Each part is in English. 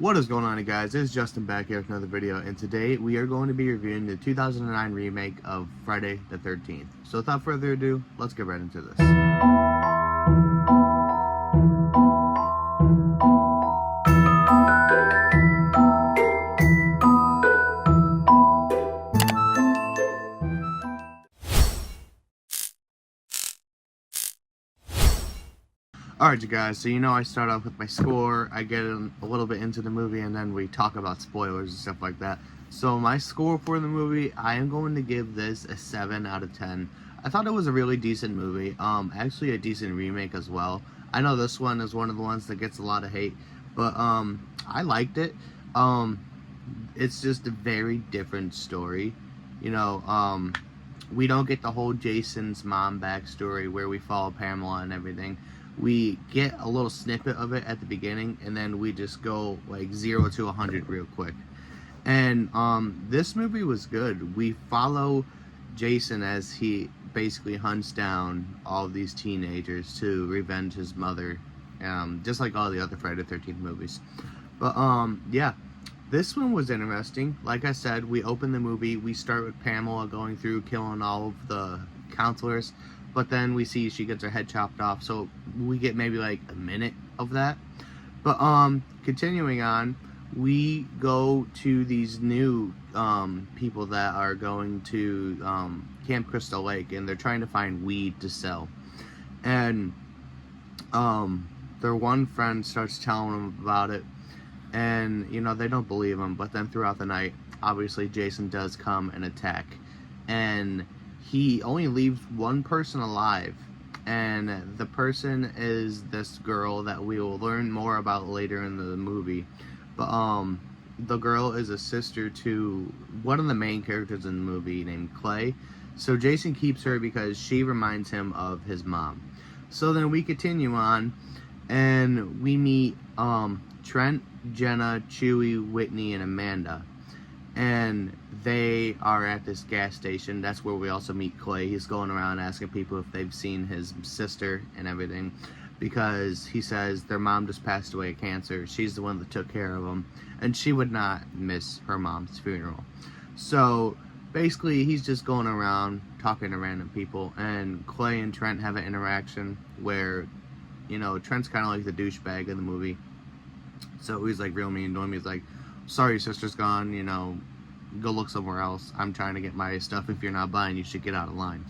What is going on, guys? It's Justin back here with another video, and today we are going to be reviewing the 2009 remake of Friday the 13th. So without further ado, let's get right into this. Alright, you guys, so I start off with my score, I get a little bit into the movie, and then we talk about spoilers and stuff like that. So my score for the movie, I am going to give this a 7 out of 10. I thought it was a really decent movie, actually a decent remake as well. I know this one is one of the ones that gets a lot of hate, but I liked it. It's just a very different story. We don't get the whole Jason's mom backstory where we follow Pamela and everything. We get a little snippet of it at the beginning, and then we just go like 0 to 100 real quick. And this movie was good. We follow Jason as he basically hunts down all of these teenagers to revenge his mother, just like all the other Friday the 13th movies. But yeah, this one was interesting. Like I said, we open the movie, we start with Pamela going through killing all of the counselors, but then we see she gets her head chopped off, so we get maybe like a minute of that. But continuing on, we go to these new people that are going to Camp Crystal Lake, and they're trying to find weed to sell. And their one friend starts telling them about it, and they don't believe him. But then throughout the night, obviously Jason does come and attack, and he only leaves one person alive, and the person is this girl that we will learn more about later in the movie. But the girl is a sister to one of the main characters in the movie named Clay. So Jason keeps her because she reminds him of his mom. So then we continue on, and we meet Trent, Jenna, Chewie, Whitney, and Amanda. And they are at this gas station. That's where we also meet Clay. He's going around asking people if they've seen his sister and everything, because he says their mom just passed away of cancer. She's the one that took care of them, and she would not miss her mom's funeral. So basically, he's just going around talking to random people, and Clay and Trent have an interaction where, Trent's kind of like the douchebag in the movie. So he's like real mean to him. He's like, sorry, your sister's gone, go look somewhere else. I'm trying to get my stuff. If you're not buying, you should get out of line.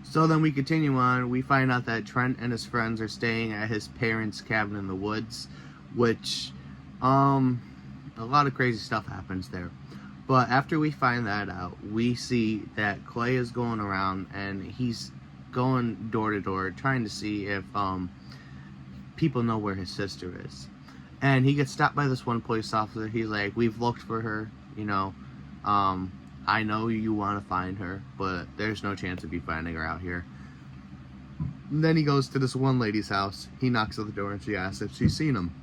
So then we continue on. We find out that Trent and his friends are staying at his parents' cabin in the woods, which, a lot of crazy stuff happens there. But after we find that out, we see that Clay is going around, and he's going door to door trying to see if people know where his sister is. And he gets stopped by this one police officer. He's like, we've looked for her, I know you want to find her, but there's no chance of you finding her out here. And then he goes to this one lady's house. He knocks at the door, and she asks if she's seen him.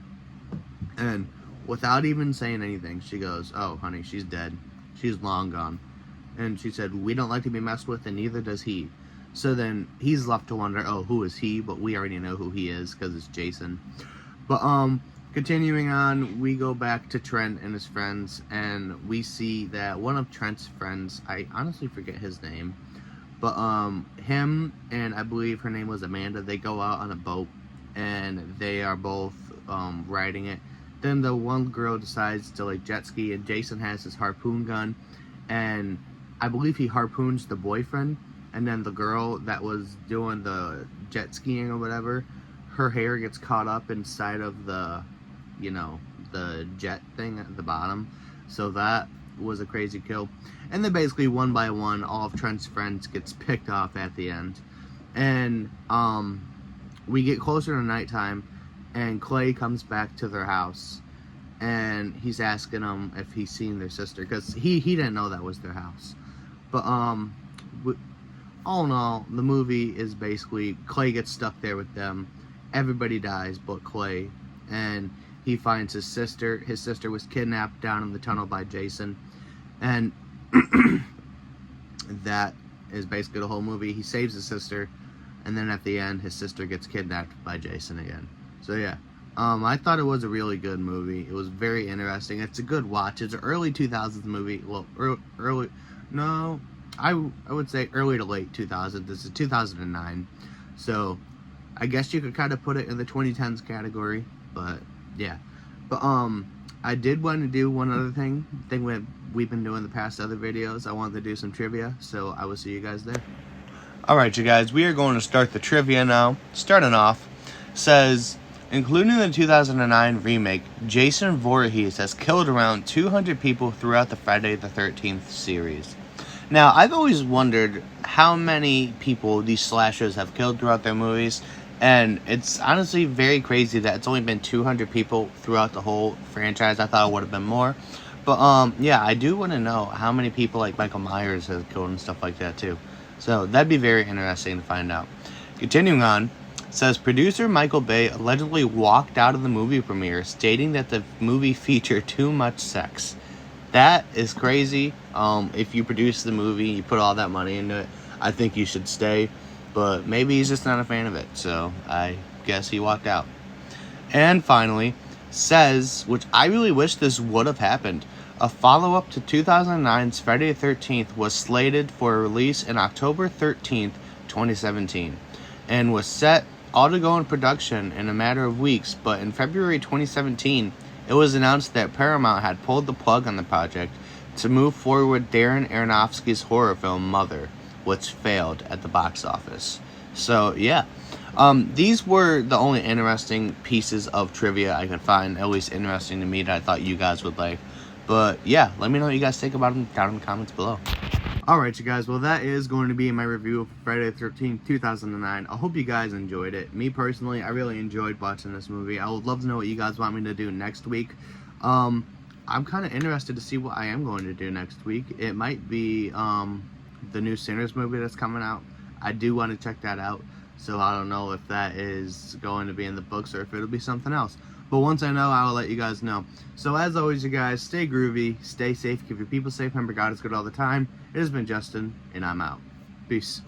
And without even saying anything, she goes, oh, honey, she's dead. She's long gone. And she said, we don't like to be messed with, and neither does he. So then he's left to wonder, oh, who is he? But we already know who he is, because it's Jason. But, continuing on, we go back to Trent and his friends, and we see that one of Trent's friends, I honestly forget his name, but him and I believe her name was Amanda, they go out on a boat, and they are both riding it. Then the one girl decides to jet ski, and Jason has his harpoon gun, and I believe he harpoons the boyfriend, and then the girl that was doing the jet skiing or whatever, her hair gets caught up inside of the jet thing at the bottom. So that was a crazy kill. And then basically one by one, all of Trent's friends gets picked off at the end. And we get closer to nighttime, and Clay comes back to their house, and he's asking them if he's seen their sister, because he didn't know that was their house. But all in all, the movie is basically Clay gets stuck there with them. Everybody dies but Clay, and he finds his sister. His sister was kidnapped down in the tunnel by Jason, and that is basically the whole movie. He saves his sister, and then at the end, his sister gets kidnapped by Jason again. So yeah, I thought it was a really good movie. It was very interesting. It's a good watch. It's an early 2000s movie. Well, early no, I would say early to late 2000s. This is 2009. So, I guess you could kind of put it in the 2010s category, but yeah. But I did want to do one other thing we've been doing the past other videos. I wanted to do some trivia, so I will see you guys there. Alright, you guys, we are going to start the trivia now. Starting off, says, including the 2009 remake, Jason Voorhees has killed around 200 people throughout the Friday the 13th series. Now, I've always wondered how many people these slashers have killed throughout their movies, and it's honestly very crazy that it's only been 200 people throughout the whole franchise. I thought it would have been more. But, yeah, I do want to know how many people like Michael Myers has killed and stuff like that, too. So, that'd be very interesting to find out. Continuing on, says producer Michael Bay allegedly walked out of the movie premiere stating that the movie featured too much sex. That is crazy. If you produce the movie, you put all that money into it, I think you should stay. But maybe he's just not a fan of it, so I guess he walked out. And finally, says, which I really wish this would have happened, a follow-up to 2009's Friday the 13th was slated for release in October 13th, 2017, and was set all to go in production in a matter of weeks, but in February 2017, it was announced that Paramount had pulled the plug on the project to move forward with Darren Aronofsky's horror film Mother, which failed at the box office. So, yeah. These were the only interesting pieces of trivia I could find, at least interesting to me, that I thought you guys would like. But, yeah, let me know what you guys think about them down in the comments below. Alright, you guys, well, that is going to be my review of Friday the 13th, 2009. I hope you guys enjoyed it. Me, personally, I really enjoyed watching this movie. I would love to know what you guys want me to do next week. I'm kind of interested to see what I am going to do next week. It might be the new Sinners movie that's coming out. I do want to check that out. So I don't know if that is going to be in the books or if it'll be something else. But once I know, I will let you guys know. So as always, you guys, stay groovy, stay safe, keep your people safe, remember God is good all the time. It has been Justin, and I'm out. Peace.